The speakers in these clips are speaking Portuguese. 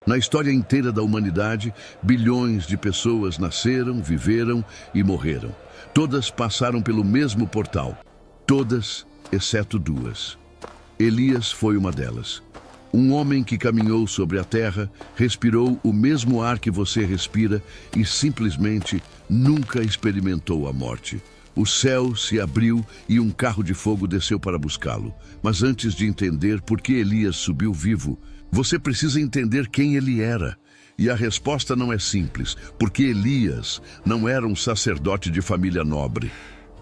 Na história inteira da humanidade, bilhões de pessoas nasceram, viveram e morreram. Todas passaram pelo mesmo portal. Todas, exceto duas. Elias foi uma delas. Um homem que caminhou sobre a terra, respirou o mesmo ar que você respira e simplesmente nunca experimentou a morte. O céu se abriu e um carro de fogo desceu para buscá-lo. Mas antes de entender por que Elias subiu vivo, você precisa entender quem ele era. E a resposta não é simples, porque Elias não era um sacerdote de família nobre.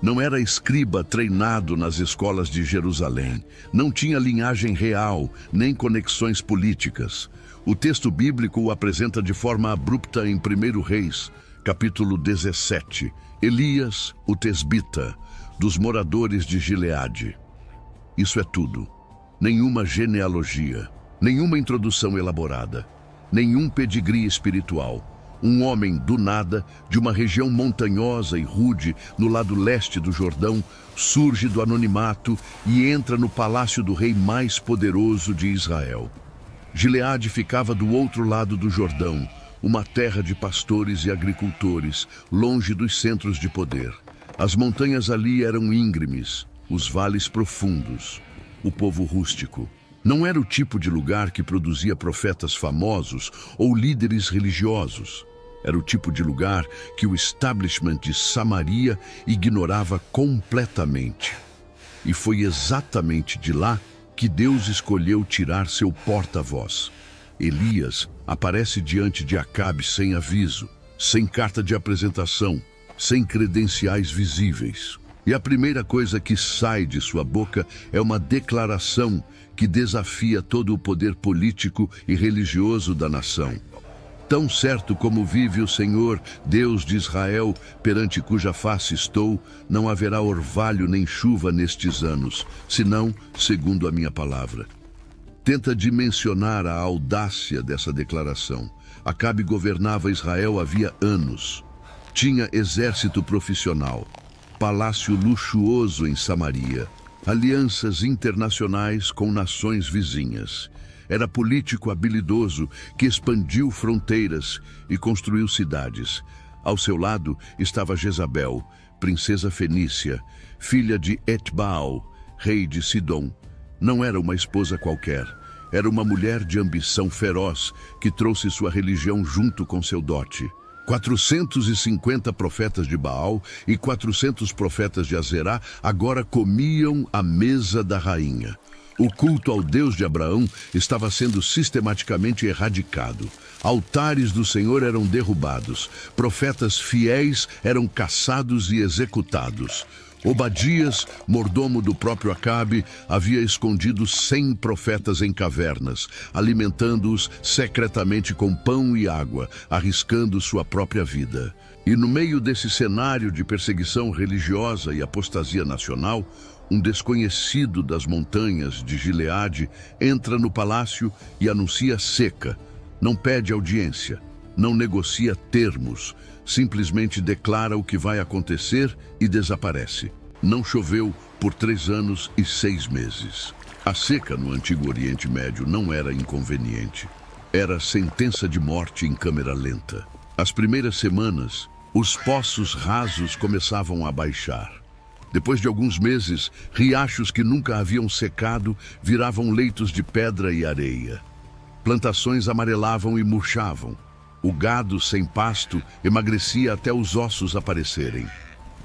Não era escriba treinado nas escolas de Jerusalém. Não tinha linhagem real, nem conexões políticas. O texto bíblico o apresenta de forma abrupta em 1 Reis, capítulo 17. Elias, o tesbita, dos moradores de Gileade. Isso é tudo. Nenhuma genealogia, nenhuma introdução elaborada, nenhum pedigree espiritual. Um homem do nada, de uma região montanhosa e rude, no lado leste do Jordão, surge do anonimato e entra no palácio do rei mais poderoso de Israel. Gileade ficava do outro lado do Jordão, uma terra de pastores e agricultores, longe dos centros de poder. As montanhas ali eram íngremes, os vales profundos, o povo rústico. Não era o tipo de lugar que produzia profetas famosos ou líderes religiosos. Era o tipo de lugar que o establishment de Samaria ignorava completamente. E foi exatamente de lá que Deus escolheu tirar seu porta-voz. Elias aparece diante de Acabe sem aviso, sem carta de apresentação, sem credenciais visíveis. E a primeira coisa que sai de sua boca é uma declaração que desafia todo o poder político e religioso da nação. Tão certo como vive o Senhor, Deus de Israel, perante cuja face estou, não haverá orvalho nem chuva nestes anos, senão segundo a minha palavra. Tenta dimensionar a audácia dessa declaração. Acabe governava Israel havia anos. Tinha exército profissional, palácio luxuoso em Samaria, alianças internacionais com nações vizinhas. Era político habilidoso que expandiu fronteiras e construiu cidades. Ao seu lado estava Jezabel, princesa fenícia, filha de Etbaal, rei de Sidom. Não era uma esposa qualquer. Era uma mulher de ambição feroz que trouxe sua religião junto com seu dote. 450 profetas de Baal e 400 profetas de Azerá agora comiam à mesa da rainha. O culto ao Deus de Abraão estava sendo sistematicamente erradicado. Altares do Senhor eram derrubados. Profetas fiéis eram caçados e executados. Obadias, mordomo do próprio Acabe, havia escondido 100 profetas em cavernas, alimentando-os secretamente com pão e água, arriscando sua própria vida. E no meio desse cenário de perseguição religiosa e apostasia nacional, um desconhecido das montanhas de Gileade entra no palácio e anuncia seca. Não pede audiência, não negocia termos, simplesmente declara o que vai acontecer e desaparece. Não choveu por 3 anos e 6 meses. A seca no Antigo Oriente Médio não era inconveniente. Era sentença de morte em câmera lenta. As primeiras semanas, os poços rasos começavam a baixar. Depois de alguns meses, riachos que nunca haviam secado viravam leitos de pedra e areia. Plantações amarelavam e murchavam. O gado sem pasto emagrecia até os ossos aparecerem.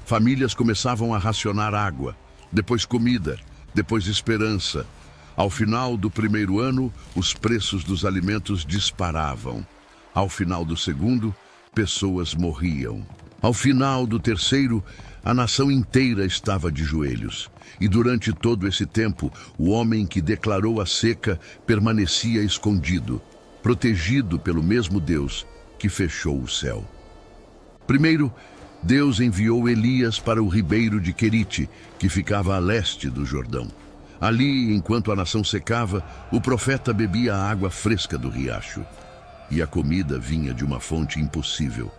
Famílias começavam a racionar água, depois comida, depois esperança. Ao final do primeiro ano, os preços dos alimentos disparavam. Ao final do segundo, pessoas morriam. Ao final do terceiro, a nação inteira estava de joelhos. E durante todo esse tempo, o homem que declarou a seca permanecia escondido, protegido pelo mesmo Deus que fechou o céu. Primeiro, Deus enviou Elias para o ribeiro de Querite, que ficava a leste do Jordão. Ali, enquanto a nação secava, o profeta bebia a água fresca do riacho. E a comida vinha de uma fonte impossível: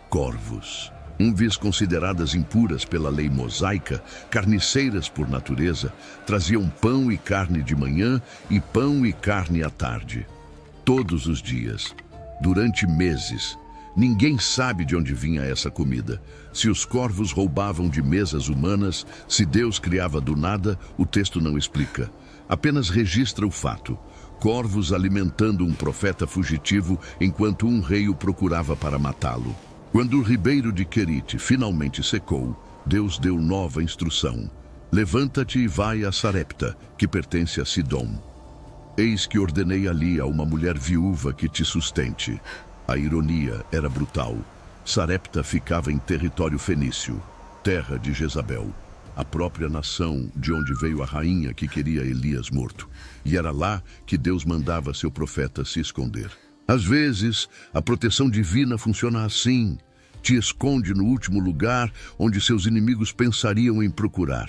corvos. Consideradas impuras pela lei mosaica, carniceiras por natureza, traziam pão e carne de manhã e pão e carne à tarde. todos os dias, durante meses. Ninguém sabe de onde vinha essa comida. Se os corvos roubavam de mesas humanas, se Deus criava do nada, o texto não explica. Apenas registra o fato. Corvos alimentando um profeta fugitivo enquanto um rei o procurava para matá-lo. Quando o ribeiro de Querite finalmente secou, Deus deu nova instrução. Levanta-te e vai a Sarepta, que pertence a Sidom. Eis que ordenei ali a uma mulher viúva que te sustente. A ironia era brutal. Sarepta ficava em território fenício, terra de Jezabel, a própria nação de onde veio a rainha que queria Elias morto. E era lá que Deus mandava seu profeta se esconder. Às vezes, a proteção divina funciona assim. Te esconde no último lugar onde seus inimigos pensariam em procurar.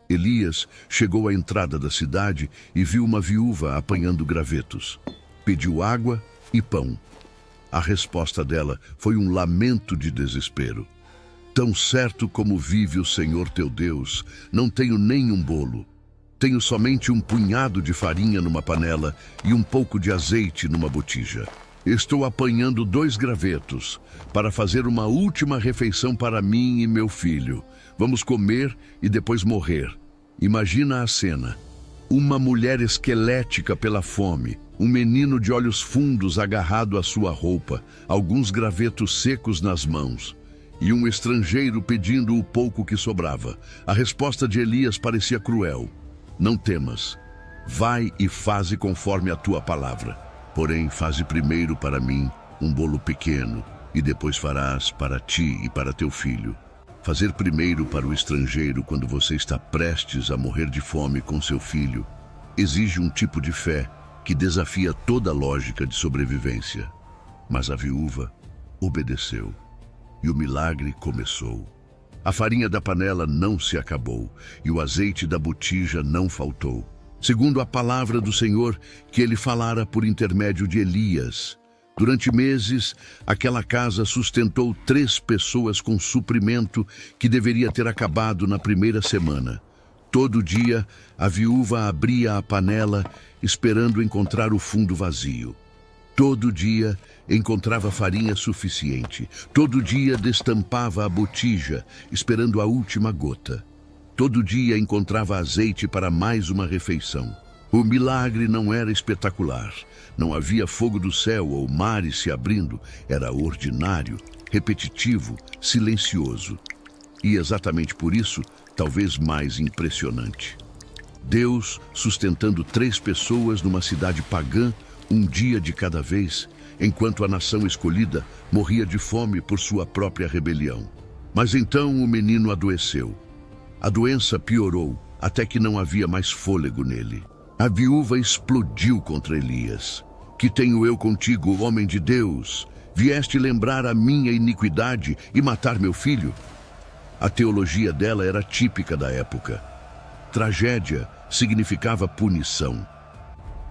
Elias chegou à entrada da cidade e viu uma viúva apanhando gravetos. Pediu água e pão. A resposta dela foi um lamento de desespero. Tão certo como vive o Senhor teu Deus, não tenho nem um bolo. Tenho somente um punhado de farinha numa panela e um pouco de azeite numa botija. Estou apanhando 2 gravetos para fazer uma última refeição para mim e meu filho. Vamos comer e depois morrer. Imagina a cena. Uma mulher esquelética pela fome, um menino de olhos fundos agarrado à sua roupa, alguns gravetos secos nas mãos, e um estrangeiro pedindo o pouco que sobrava. A resposta de Elias parecia cruel. Não temas. Vai e faze conforme a tua palavra. Porém, faze primeiro para mim um bolo pequeno, e depois farás para ti e para teu filho. Fazer primeiro para o estrangeiro quando você está prestes a morrer de fome com seu filho exige um tipo de fé que desafia toda a lógica de sobrevivência. Mas a viúva obedeceu e o milagre começou. A farinha da panela não se acabou e o azeite da botija não faltou, segundo a palavra do Senhor que ele falara por intermédio de Elias. Durante meses, aquela casa sustentou 3 pessoas com suprimento que deveria ter acabado na primeira semana. Todo dia, a viúva abria a panela, esperando encontrar o fundo vazio. Todo dia, encontrava farinha suficiente. Todo dia, destampava a botija, esperando a última gota. Todo dia, encontrava azeite para mais uma refeição. O milagre não era espetacular. Não havia fogo do céu ou mares se abrindo. Era ordinário, repetitivo, silencioso. E exatamente por isso, talvez mais impressionante. Deus sustentando 3 pessoas numa cidade pagã, um dia de cada vez, enquanto a nação escolhida morria de fome por sua própria rebelião. Mas então o menino adoeceu. A doença piorou até que não havia mais fôlego nele. A viúva explodiu contra Elias. Que tenho eu contigo, homem de Deus? Vieste lembrar a minha iniquidade e matar meu filho? A teologia dela era típica da época. Tragédia significava punição.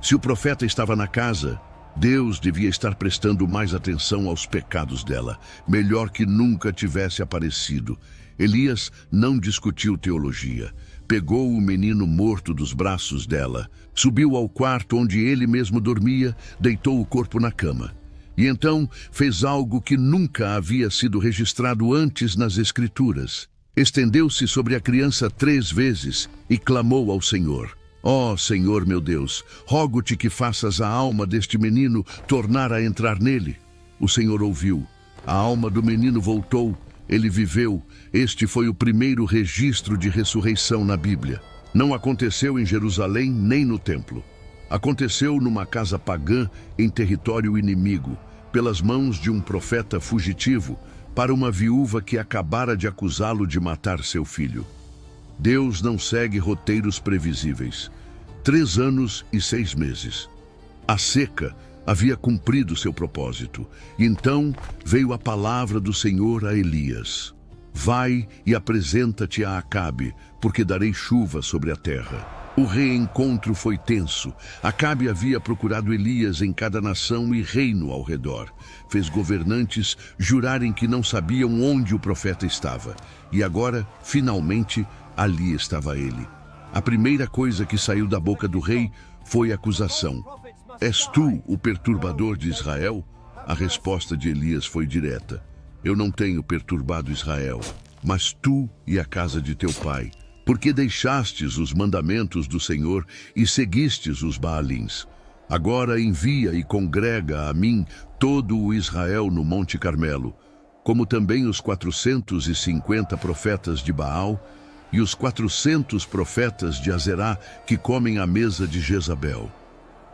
Se o profeta estava na casa, Deus devia estar prestando mais atenção aos pecados dela. Melhor que nunca tivesse aparecido. Elias não discutiu teologia. Pegou o menino morto dos braços dela, subiu ao quarto onde ele mesmo dormia, deitou o corpo na cama. E então fez algo que nunca havia sido registrado antes nas Escrituras. Estendeu-se sobre a criança 3 vezes e clamou ao Senhor. Ó Senhor meu Deus, rogo-te que faças a alma deste menino tornar a entrar nele. O Senhor ouviu. A alma do menino voltou. Ele viveu. Este foi o primeiro registro de ressurreição na Bíblia. Não aconteceu em Jerusalém nem no templo. Aconteceu numa casa pagã em território inimigo, pelas mãos de um profeta fugitivo, para uma viúva que acabara de acusá-lo de matar seu filho. Deus não segue roteiros previsíveis. 3 anos e 6 meses. A seca havia cumprido seu propósito. E então veio a palavra do Senhor a Elias. Vai e apresenta-te a Acabe, porque darei chuva sobre a terra. O reencontro foi tenso. Acabe havia procurado Elias em cada nação e reino ao redor. Fez governantes jurarem que não sabiam onde o profeta estava. E agora, finalmente, ali estava ele. A primeira coisa que saiu da boca do rei foi acusação. És tu o perturbador de Israel? A resposta de Elias foi direta. Eu não tenho perturbado Israel, mas tu e a casa de teu pai, porque deixastes os mandamentos do Senhor e seguistes os Baalins. Agora envia e congrega a mim todo o Israel no Monte Carmelo, como também os 450 profetas de Baal e os 400 profetas de Azerá que comem à mesa de Jezabel.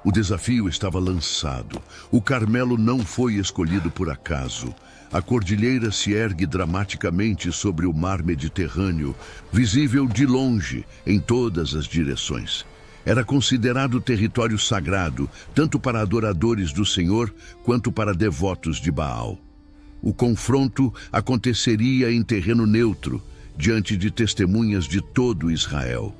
O desafio estava lançado. O Carmelo não foi escolhido por acaso. A cordilheira se ergue dramaticamente sobre o mar Mediterrâneo, visível de longe, em todas as direções. Era considerado território sagrado, tanto para adoradores do Senhor, quanto para devotos de Baal. O confronto aconteceria em terreno neutro, diante de testemunhas de todo Israel.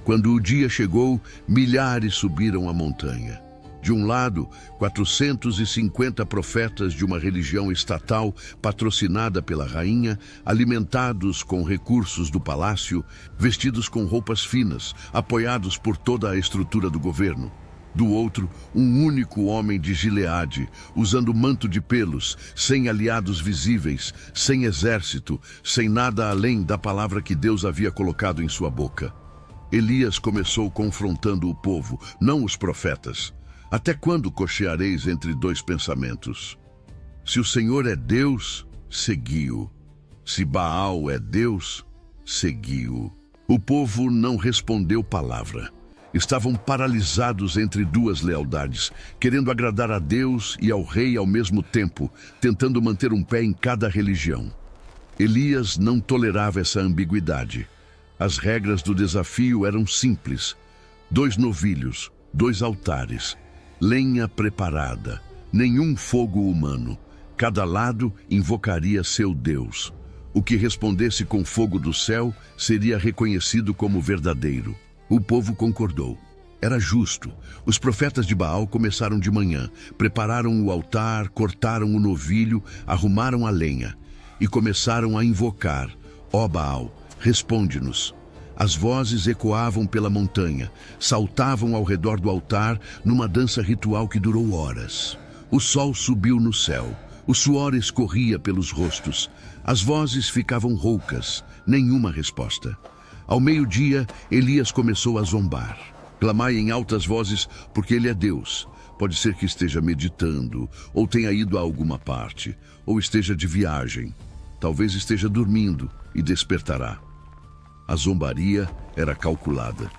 Quando o dia chegou, milhares subiram a montanha. De um lado, 450 profetas de uma religião estatal patrocinada pela rainha, alimentados com recursos do palácio, vestidos com roupas finas, apoiados por toda a estrutura do governo. Do outro, um único homem de Gileade, usando manto de pelos, sem aliados visíveis, sem exército, sem nada além da palavra que Deus havia colocado em sua boca. Elias começou confrontando o povo, não os profetas. Até quando cocheareis entre dois pensamentos? Se o Senhor é Deus, segui-o. Se Baal é Deus, segui-o. O povo não respondeu palavra. Estavam paralisados entre duas lealdades, querendo agradar a Deus e ao rei ao mesmo tempo, tentando manter um pé em cada religião. Elias não tolerava essa ambiguidade. As regras do desafio eram simples. 2 novilhos, 2 altares, lenha preparada, nenhum fogo humano. Cada lado invocaria seu Deus. O que respondesse com fogo do céu seria reconhecido como verdadeiro. O povo concordou. Era justo. Os profetas de Baal começaram de manhã, prepararam o altar, cortaram o novilho, arrumaram a lenha e começaram a invocar: ó Baal, responde-nos. As vozes ecoavam pela montanha, saltavam ao redor do altar numa dança ritual que durou horas. O sol subiu no céu, o suor escorria pelos rostos, as vozes ficavam roucas, nenhuma resposta. Ao meio-dia, Elias começou a zombar. Clamai em altas vozes, porque ele é Deus. Pode ser que esteja meditando, ou tenha ido a alguma parte, ou esteja de viagem. Talvez esteja dormindo e despertará. A zombaria era calculada.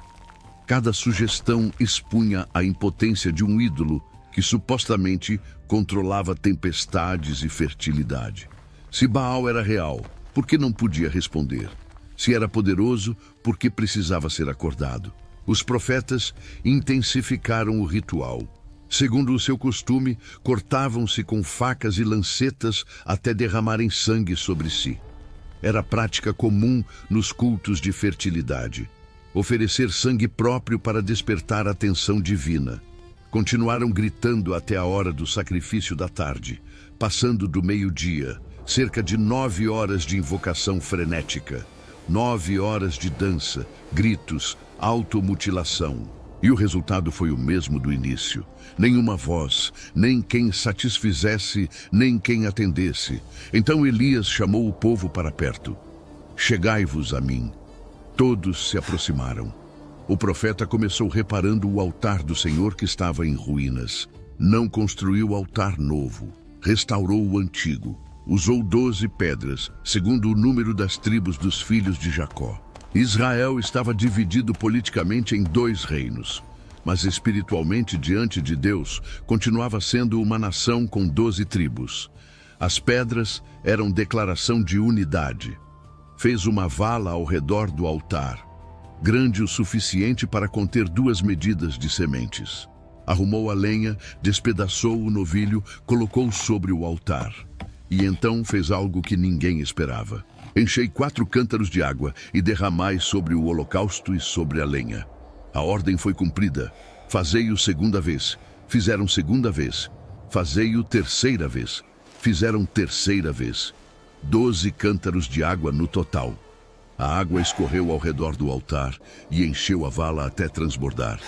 Cada sugestão expunha a impotência de um ídolo que supostamente controlava tempestades e fertilidade. Se Baal era real, por que não podia responder? Se era poderoso, por que precisava ser acordado? Os profetas intensificaram o ritual. Segundo o seu costume, cortavam-se com facas e lancetas até derramarem sangue sobre si. Era prática comum nos cultos de fertilidade. Oferecer sangue próprio para despertar a atenção divina. Continuaram gritando até a hora do sacrifício da tarde, passando do meio-dia, cerca de 9 horas de invocação frenética. 9 horas de dança, gritos, automutilação. E o resultado foi o mesmo do início. Nenhuma voz, nem quem satisfizesse, nem quem atendesse. Então Elias chamou o povo para perto. Chegai-vos a mim. Todos se aproximaram. O profeta começou reparando o altar do Senhor que estava em ruínas. Não construiu altar novo, restaurou o antigo. Usou 12 pedras, segundo o número das tribos dos filhos de Jacó. Israel estava dividido politicamente em 2 reinos, mas espiritualmente diante de Deus continuava sendo uma nação com 12 tribos. As pedras eram declaração de unidade. Fez uma vala ao redor do altar, grande o suficiente para conter 2 medidas de sementes. Arrumou a lenha, despedaçou o novilho, colocou sobre o altar. E então fez algo que ninguém esperava. Enchei 4 cântaros de água e derramai sobre o holocausto e sobre a lenha. A ordem foi cumprida. Fazei-o segunda vez. Fizeram segunda vez. Fazei-o terceira vez. Fizeram terceira vez. 12 cântaros de água no total. A água escorreu ao redor do altar e encheu a vala até transbordar.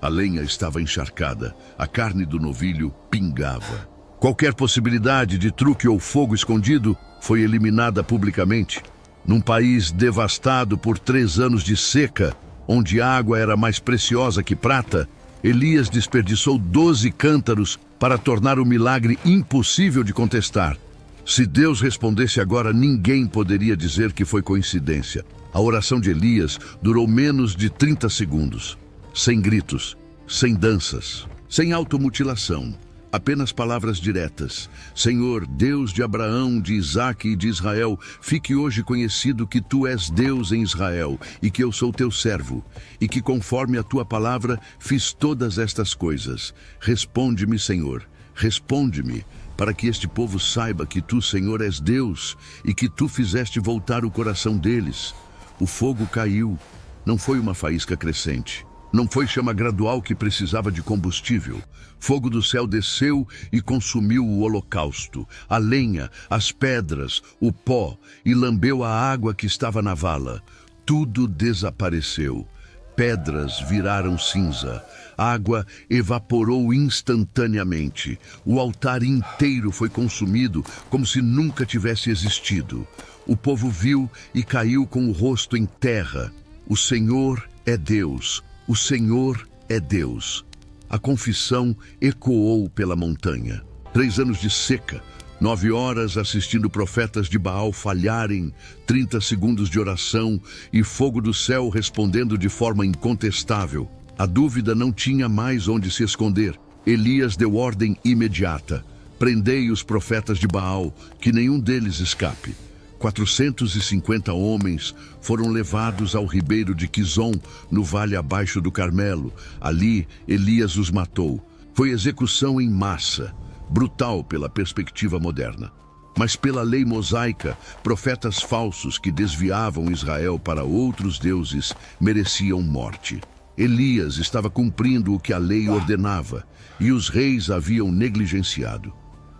A lenha estava encharcada, a carne do novilho pingava. Qualquer possibilidade de truque ou fogo escondido foi eliminada publicamente. Num país devastado por 3 anos de seca, onde a água era mais preciosa que prata, Elias desperdiçou 12 cântaros para tornar o milagre impossível de contestar. Se Deus respondesse agora, ninguém poderia dizer que foi coincidência. A oração de Elias durou menos de 30 segundos. Sem gritos, sem danças, sem automutilação. Apenas palavras diretas. Senhor, Deus de Abraão, de Isaque e de Israel, fique hoje conhecido que Tu és Deus em Israel e que eu sou Teu servo, e que conforme a Tua palavra fiz todas estas coisas. Responde-me, Senhor, responde-me, para que este povo saiba que Tu, Senhor, és Deus e que Tu fizeste voltar o coração deles. O fogo caiu, não foi uma faísca crescente. Não foi chama gradual que precisava de combustível. Fogo do céu desceu e consumiu o holocausto, a lenha, as pedras, o pó, e lambeu a água que estava na vala. Tudo desapareceu. Pedras viraram cinza. Água evaporou instantaneamente. O altar inteiro foi consumido como se nunca tivesse existido. O povo viu e caiu com o rosto em terra. O Senhor é Deus. O Senhor é Deus. A confissão ecoou pela montanha. 3 anos de seca, 9 horas assistindo profetas de Baal falharem, 30 segundos de oração e fogo do céu respondendo de forma incontestável. A dúvida não tinha mais onde se esconder. Elias deu ordem imediata. Prendei os profetas de Baal, que nenhum deles escape. 450 homens foram levados ao ribeiro de Quizon, no vale abaixo do Carmelo. Ali, Elias os matou. Foi execução em massa, brutal pela perspectiva moderna. Mas pela lei mosaica, profetas falsos que desviavam Israel para outros deuses mereciam morte. Elias estava cumprindo o que a lei ordenava, e os reis haviam negligenciado.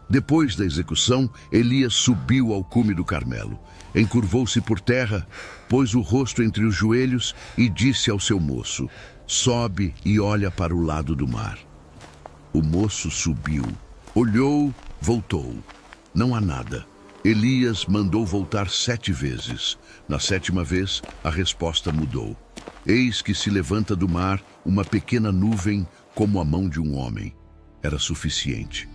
Depois da execução, Elias subiu ao cume do Carmelo, encurvou-se por terra, pôs o rosto entre os joelhos e disse ao seu moço: sobe e olha para o lado do mar. O moço subiu, olhou, voltou. Não há nada. Elias mandou voltar 7 vezes. Na 7ª vez, a resposta mudou. Eis que se levanta do mar uma pequena nuvem como a mão de um homem. Era suficiente.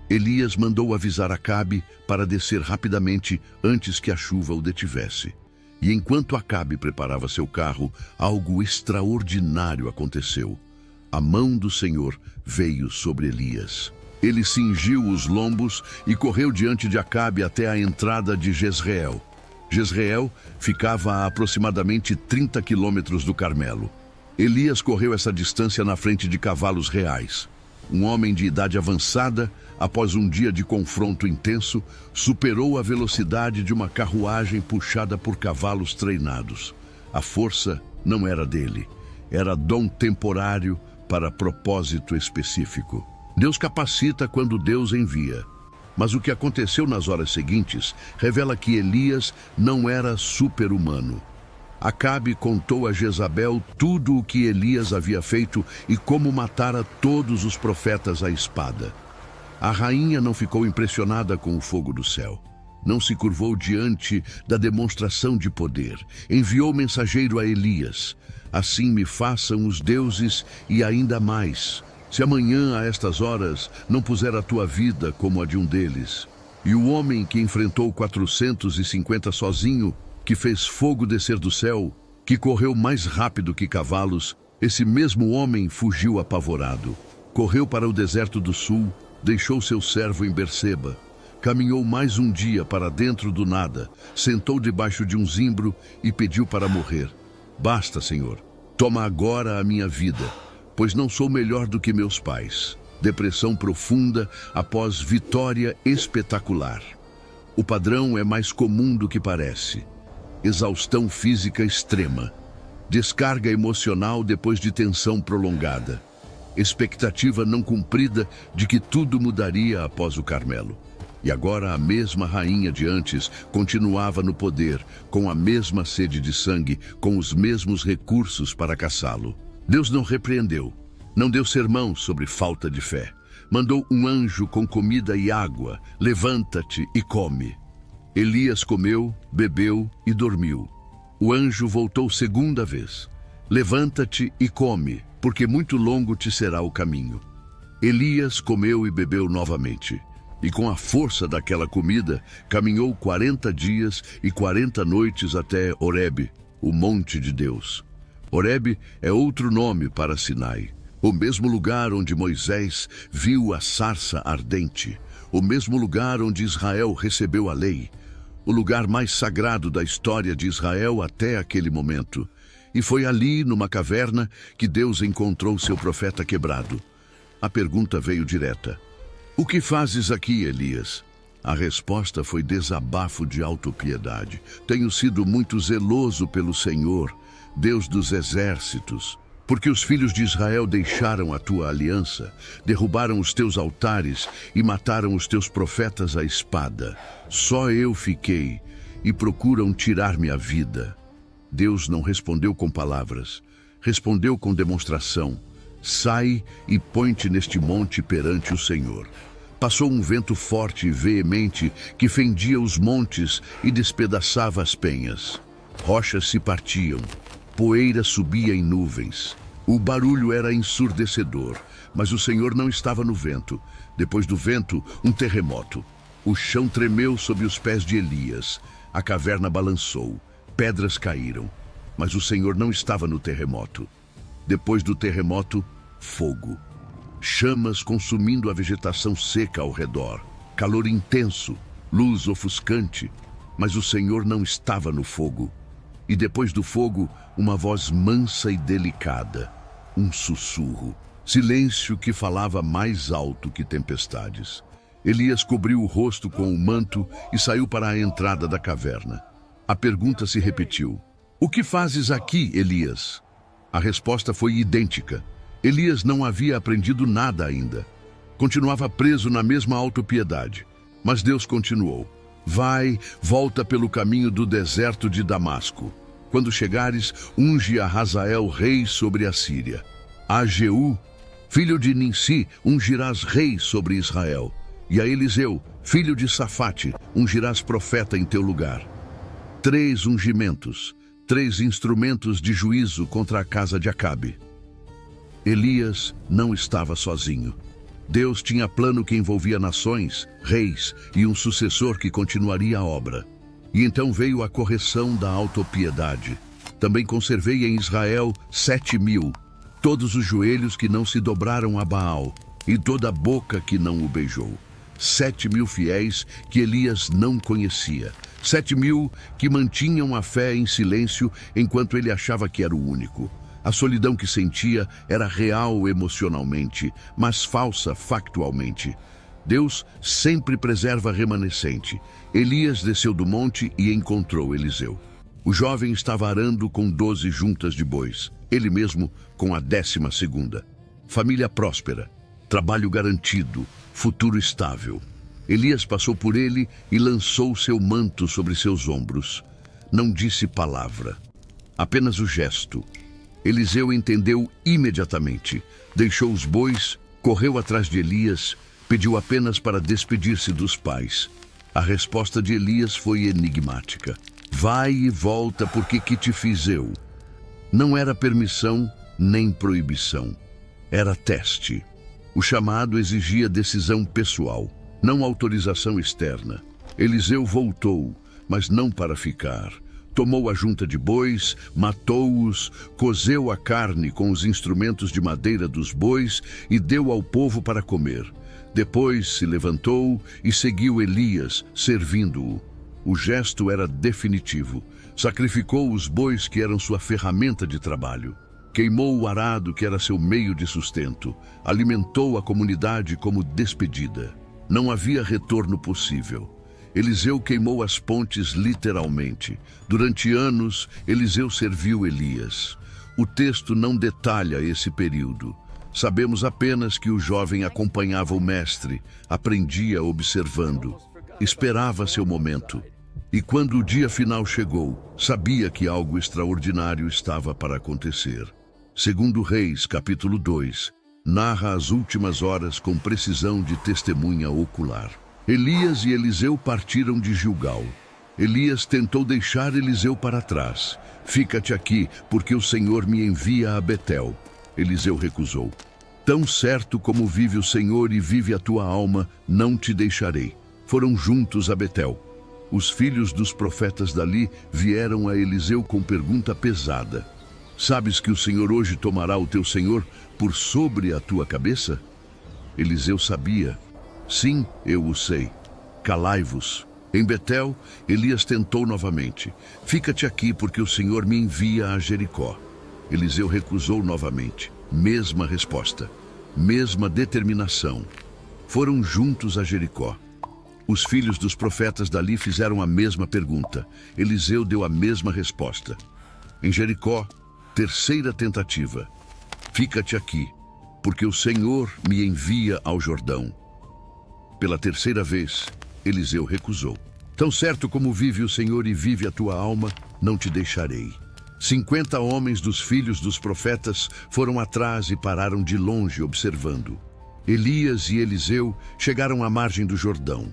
Elias mandou avisar Acabe para descer rapidamente antes que a chuva o detivesse. E enquanto Acabe preparava seu carro, algo extraordinário aconteceu. A mão do Senhor veio sobre Elias. Ele cingiu os lombos e correu diante de Acabe até a entrada de Jezreel. Jezreel ficava a aproximadamente 30 quilômetros do Carmelo. Elias correu essa distância na frente de cavalos reais. Um homem de idade avançada, após um dia de confronto intenso, superou a velocidade de uma carruagem puxada por cavalos treinados. A força não era dele, era dom temporário para propósito específico. Deus capacita quando Deus envia. Mas o que aconteceu nas horas seguintes revela que Elias não era super-humano. Acabe contou a Jezabel tudo o que Elias havia feito e como matara todos os profetas à espada. A rainha não ficou impressionada com o fogo do céu. Não se curvou diante da demonstração de poder. Enviou mensageiro a Elias: assim me façam os deuses e ainda mais, se amanhã a estas horas não puser a tua vida como a de um deles. E o homem que enfrentou 450 sozinho, que fez fogo descer do céu, que correu mais rápido que cavalos, esse mesmo homem fugiu apavorado. Correu para o deserto do sul, deixou seu servo em Berseba. Caminhou mais um dia para dentro do nada, sentou debaixo de um zimbro e pediu para morrer. Basta, Senhor, toma agora a minha vida, pois não sou melhor do que meus pais. Depressão profunda após vitória espetacular. O padrão é mais comum do que parece. Exaustão física extrema, descarga emocional depois de tensão prolongada, expectativa não cumprida de que tudo mudaria após o Carmelo. E agora a mesma rainha de antes continuava no poder, com a mesma sede de sangue, com os mesmos recursos para caçá-lo. Deus não repreendeu, Não deu sermão sobre falta de fé. Mandou um anjo com comida e água. Levanta-te e come. Elias comeu, bebeu e dormiu. O anjo voltou segunda vez. Levanta-te e come, porque muito longo te será o caminho. Elias comeu e bebeu novamente. E com a força daquela comida, caminhou 40 dias e 40 noites até Horebe, o monte de Deus. Horebe é outro nome para Sinai. O mesmo lugar onde Moisés viu a sarça ardente. O mesmo lugar onde Israel recebeu a lei. O lugar mais sagrado da história de Israel até aquele momento. E foi ali, numa caverna, que Deus encontrou seu profeta quebrado. A pergunta veio direta. O que fazes aqui, Elias? A resposta foi desabafo de autopiedade. Tenho sido muito zeloso pelo Senhor, Deus dos exércitos, porque os filhos de Israel deixaram a tua aliança, derrubaram os teus altares e mataram os teus profetas à espada. Só eu fiquei e procuram tirar-me a vida. Deus não respondeu com palavras, respondeu com demonstração. Sai e põe-te neste monte perante o Senhor. Passou um vento forte e veemente que fendia os montes e despedaçava as penhas. Rochas se partiam, poeira subia em nuvens. O barulho era ensurdecedor, mas o Senhor não estava no vento. Depois do vento, um terremoto. O chão tremeu sob os pés de Elias. A caverna balançou, pedras caíram, mas o Senhor não estava no terremoto. Depois do terremoto, fogo. Chamas consumindo a vegetação seca ao redor. Calor intenso, luz ofuscante, mas o Senhor não estava no fogo. E depois do fogo, uma voz mansa e delicada. Um sussurro. Silêncio que falava mais alto que tempestades. Elias cobriu o rosto com o manto e saiu para a entrada da caverna. A pergunta se repetiu. O que fazes aqui, Elias? A resposta foi idêntica. Elias não havia aprendido nada ainda. Continuava preso na mesma autopiedade. Mas Deus continuou. Vai, volta pelo caminho do deserto de Damasco. Quando chegares, unge a Hazael rei sobre a Síria. A Jeú, filho de Ninsi, ungirás rei sobre Israel. E a Eliseu, filho de Safate, ungirás profeta em teu lugar. 3 ungimentos, 3 instrumentos de juízo contra a casa de Acabe. Elias não estava sozinho. Deus tinha plano que envolvia nações, reis e um sucessor que continuaria a obra. E então veio a correção da autopiedade. Também conservei em Israel 7.000, todos os joelhos que não se dobraram a Baal, e toda a boca que não o beijou. 7.000 fiéis que Elias não conhecia. 7.000 que mantinham a fé em silêncio enquanto ele achava que era o único. A solidão que sentia era real emocionalmente, mas falsa factualmente. Deus sempre preserva remanescente. Elias desceu do monte e encontrou Eliseu. O jovem estava arando com 12 juntas de bois, ele mesmo com a 12ª. Família próspera, trabalho garantido, futuro estável. Elias passou por ele e lançou seu manto sobre seus ombros. Não disse palavra, apenas o gesto. Eliseu entendeu imediatamente. Deixou os bois, correu atrás de Elias, pediu apenas para despedir-se dos pais. A resposta de Elias foi enigmática. Vai e volta, porque que te fiz eu? Não era permissão nem proibição. Era teste. O chamado exigia decisão pessoal, não autorização externa. Eliseu voltou, mas não para ficar. Tomou a junta de bois, matou-os, cozeu a carne com os instrumentos de madeira dos bois e deu ao povo para comer. Depois se levantou e seguiu Elias, servindo-o. O gesto era definitivo. Sacrificou os bois que eram sua ferramenta de trabalho. Queimou o arado que era seu meio de sustento. Alimentou a comunidade como despedida. Não havia retorno possível. Eliseu queimou as pontes literalmente. Durante anos, Eliseu serviu Elias. O texto não detalha esse período. Sabemos apenas que o jovem acompanhava o mestre, aprendia observando, esperava seu momento. E quando o dia final chegou, sabia que algo extraordinário estava para acontecer. Segundo Reis, capítulo 2, narra as últimas horas com precisão de testemunha ocular. Elias e Eliseu partiram de Gilgal. Elias tentou deixar Eliseu para trás. Fica-te aqui, porque o Senhor me envia a Betel. Eliseu recusou. Tão certo como vive o Senhor e vive a tua alma, não te deixarei. Foram juntos a Betel. Os filhos dos profetas dali vieram a Eliseu com pergunta pesada. Sabes que o Senhor hoje tomará o teu senhor por sobre a tua cabeça? Eliseu sabia. Sim, eu o sei. Calai-vos. Em Betel, Elias tentou novamente. Fica-te aqui, porque o Senhor me envia a Jericó. Eliseu recusou novamente. Mesma resposta. Mesma determinação. Foram juntos a Jericó. Os filhos dos profetas dali fizeram a mesma pergunta. Eliseu deu a mesma resposta. Em Jericó, terceira tentativa. Fica-te aqui, porque o Senhor me envia ao Jordão. Pela terceira vez, Eliseu recusou. Tão certo como vive o Senhor e vive a tua alma, não te deixarei. 50 homens dos filhos dos profetas foram atrás e pararam de longe observando. Elias e Eliseu chegaram à margem do Jordão.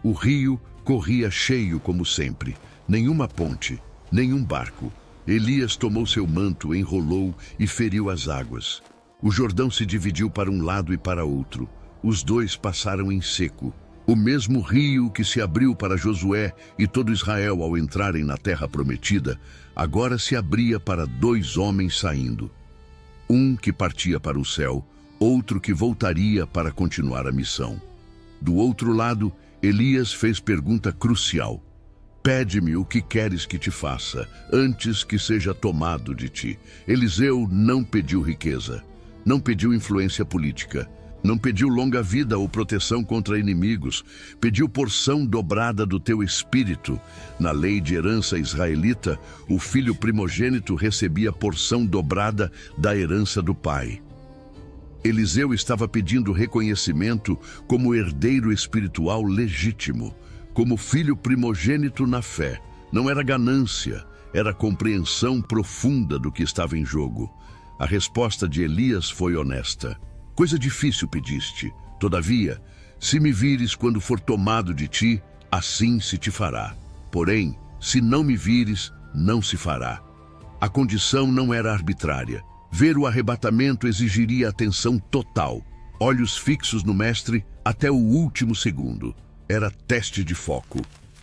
O rio corria cheio como sempre. Nenhuma ponte, nenhum barco. Elias tomou seu manto, enrolou e feriu as águas. O Jordão se dividiu para um lado e para outro. Os dois passaram em seco. O mesmo rio que se abriu para Josué e todo Israel ao entrarem na terra prometida, agora se abria para 2 homens saindo. Um que partia para o céu, outro que voltaria para continuar a missão. Do outro lado, Elias fez pergunta crucial. Pede-me o que queres que te faça, antes que seja tomado de ti. Eliseu não pediu riqueza, não pediu influência política, não pediu longa vida ou proteção contra inimigos, pediu porção dobrada do teu espírito. Na lei de herança israelita, o filho primogênito recebia porção dobrada da herança do pai. Eliseu estava pedindo reconhecimento como herdeiro espiritual legítimo, como filho primogênito na fé. Não era ganância, era compreensão profunda do que estava em jogo. A resposta de Elias foi honesta. Coisa difícil pediste. Todavia, se me vires quando for tomado de ti, assim se te fará. Porém, se não me vires, não se fará. A condição não era arbitrária. Ver o arrebatamento exigiria atenção total, olhos fixos no mestre até o último segundo. Era teste de foco,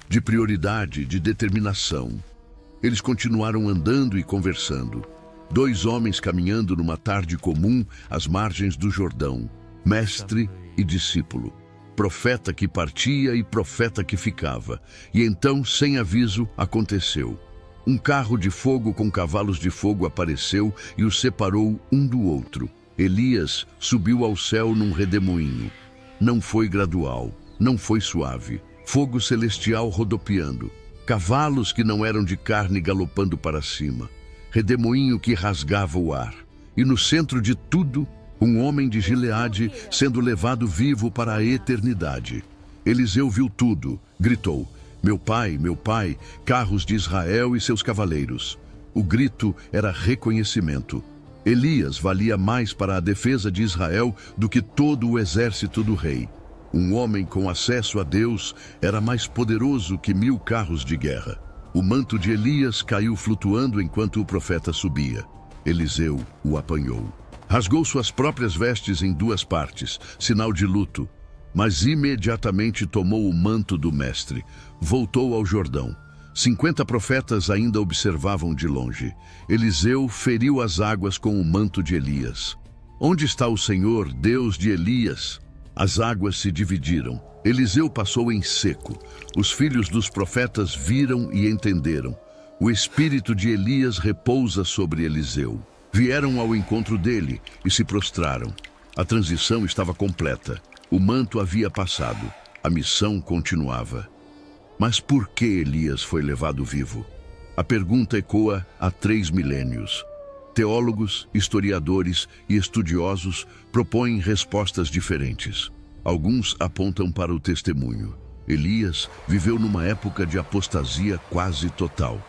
de prioridade, de determinação. Eles continuaram andando e conversando. 2 homens caminhando numa tarde comum às margens do Jordão, mestre e discípulo, profeta que partia e profeta que ficava. E então, sem aviso, aconteceu. Um carro de fogo com cavalos de fogo apareceu e os separou um do outro. Elias subiu ao céu num redemoinho. Não foi gradual, não foi suave. Fogo celestial rodopiando. Cavalos que não eram de carne galopando para cima. Redemoinho que rasgava o ar. E no centro de tudo, um homem de Gileade sendo levado vivo para a eternidade. Eliseu viu tudo, gritou: meu pai, carros de Israel e seus cavaleiros. O grito era reconhecimento. Elias valia mais para a defesa de Israel do que todo o exército do rei. Um homem com acesso a Deus era mais poderoso que 1000 carros de guerra. O manto de Elias caiu flutuando enquanto o profeta subia. Eliseu o apanhou. Rasgou suas próprias vestes em 2 partes, sinal de luto. Mas imediatamente tomou o manto do mestre. Voltou ao Jordão. 50 profetas ainda observavam de longe. Eliseu feriu as águas com o manto de Elias. Onde está o Senhor, Deus de Elias? As águas se dividiram. Eliseu passou em seco. Os filhos dos profetas viram e entenderam. O espírito de Elias repousa sobre Eliseu. Vieram ao encontro dele e se prostraram. A transição estava completa. O manto havia passado. A missão continuava. Mas por que Elias foi levado vivo? A pergunta ecoa há 3 milênios. Teólogos, historiadores e estudiosos propõem respostas diferentes. Alguns apontam para o testemunho. Elias viveu numa época de apostasia quase total.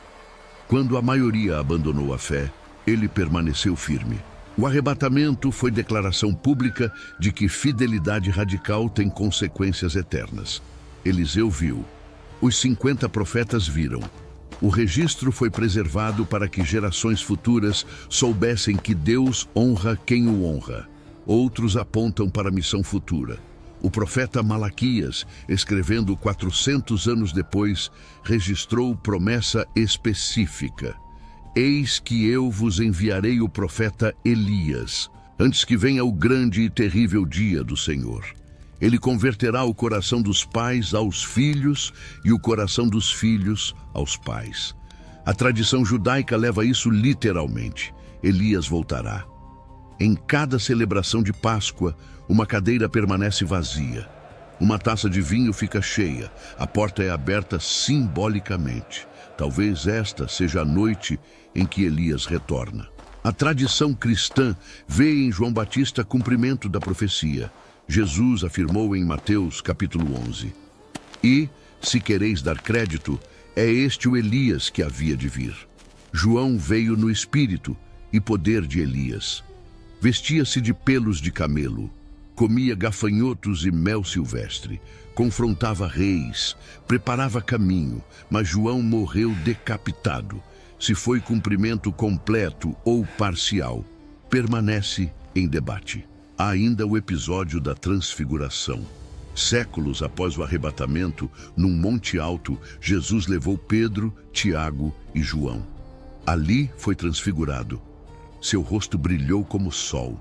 Quando a maioria abandonou a fé, ele permaneceu firme. O arrebatamento foi declaração pública de que fidelidade radical tem consequências eternas. Eliseu viu. Os 50 profetas viram. O registro foi preservado para que gerações futuras soubessem que Deus honra quem o honra. Outros apontam para a missão futura. O profeta Malaquias, escrevendo 400 anos depois, registrou promessa específica. Eis que eu vos enviarei o profeta Elias, antes que venha o grande e terrível dia do Senhor. Ele converterá o coração dos pais aos filhos e o coração dos filhos aos pais. A tradição judaica leva isso literalmente. Elias voltará. Em cada celebração de Páscoa, uma cadeira permanece vazia. Uma taça de vinho fica cheia. A porta é aberta simbolicamente. Talvez esta seja a noite em que Elias retorna. A tradição cristã vê em João Batista cumprimento da profecia. Jesus afirmou em Mateus capítulo 11. E, se quereis dar crédito, é este o Elias que havia de vir. João veio no espírito e poder de Elias. Vestia-se de pelos de camelo, comia gafanhotos e mel silvestre, confrontava reis, preparava caminho, mas João morreu decapitado. Se foi cumprimento completo ou parcial, permanece em debate. Há ainda o episódio da transfiguração. Séculos após o arrebatamento, num monte alto, Jesus levou Pedro, Tiago e João. Ali foi transfigurado. Seu rosto brilhou como o sol.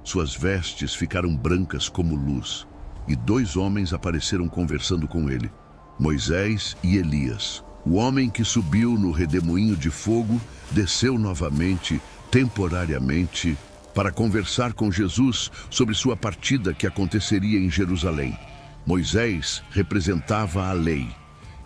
Suas vestes ficaram brancas como luz. E 2 homens apareceram conversando com ele, Moisés e Elias. O homem que subiu no redemoinho de fogo desceu novamente, temporariamente, para conversar com Jesus sobre sua partida que aconteceria em Jerusalém. Moisés representava a lei.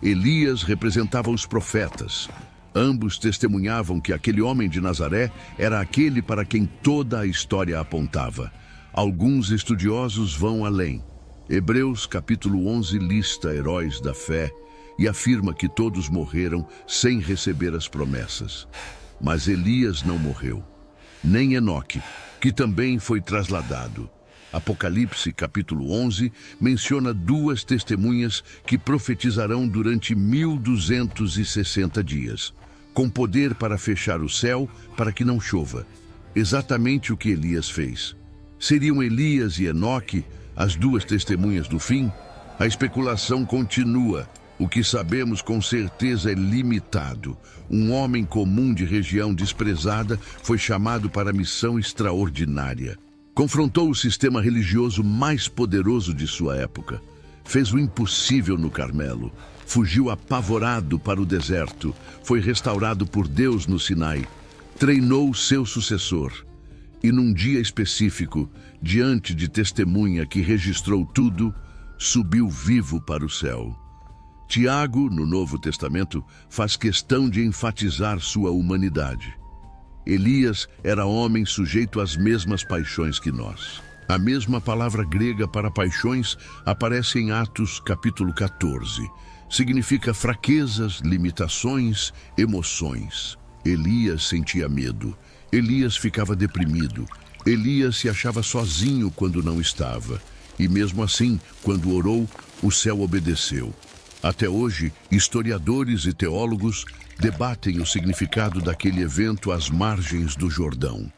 Elias representava os profetas. Ambos testemunhavam que aquele homem de Nazaré era aquele para quem toda a história apontava. Alguns estudiosos vão além. Hebreus capítulo 11 lista heróis da fé e afirma que todos morreram sem receber as promessas. Mas Elias não morreu, nem Enoque, que também foi trasladado. Apocalipse capítulo 11 menciona 2 testemunhas que profetizarão durante 1260 dias, com poder para fechar o céu para que não chova. Exatamente o que Elias fez. Seriam Elias e Enoque as 2 testemunhas do fim? A especulação continua. O que sabemos com certeza é limitado. Um homem comum de região desprezada foi chamado para missão extraordinária. Confrontou o sistema religioso mais poderoso de sua época. Fez o impossível no Carmelo. Fugiu apavorado para o deserto. Foi restaurado por Deus no Sinai. Treinou seu sucessor. E num dia específico, diante de testemunha que registrou tudo, subiu vivo para o céu. Tiago, no Novo Testamento, faz questão de enfatizar sua humanidade. Elias era homem sujeito às mesmas paixões que nós. A mesma palavra grega para paixões aparece em Atos capítulo 14. Significa fraquezas, limitações, emoções. Elias sentia medo. Elias ficava deprimido. Elias se achava sozinho quando não estava. E mesmo assim, quando orou, o céu obedeceu. Até hoje, historiadores e teólogos debatem o significado daquele evento às margens do Jordão.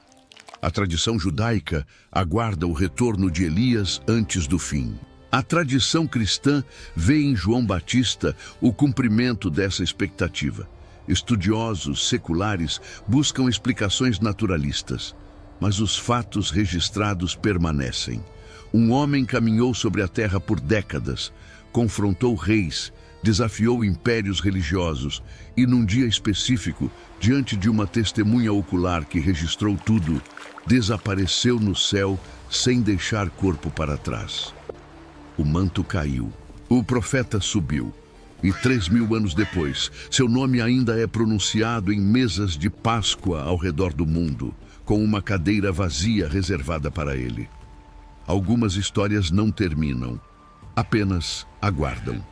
A tradição judaica aguarda o retorno de Elias antes do fim. A tradição cristã vê em João Batista o cumprimento dessa expectativa. Estudiosos seculares buscam explicações naturalistas, mas os fatos registrados permanecem. Um homem caminhou sobre a terra por décadas, confrontou reis, desafiou impérios religiosos e, num dia específico, diante de uma testemunha ocular que registrou tudo, desapareceu no céu sem deixar corpo para trás. O manto caiu. O profeta subiu. E 3.000 anos depois, seu nome ainda é pronunciado em mesas de Páscoa ao redor do mundo, com uma cadeira vazia reservada para ele. Algumas histórias não terminam, apenas aguardam.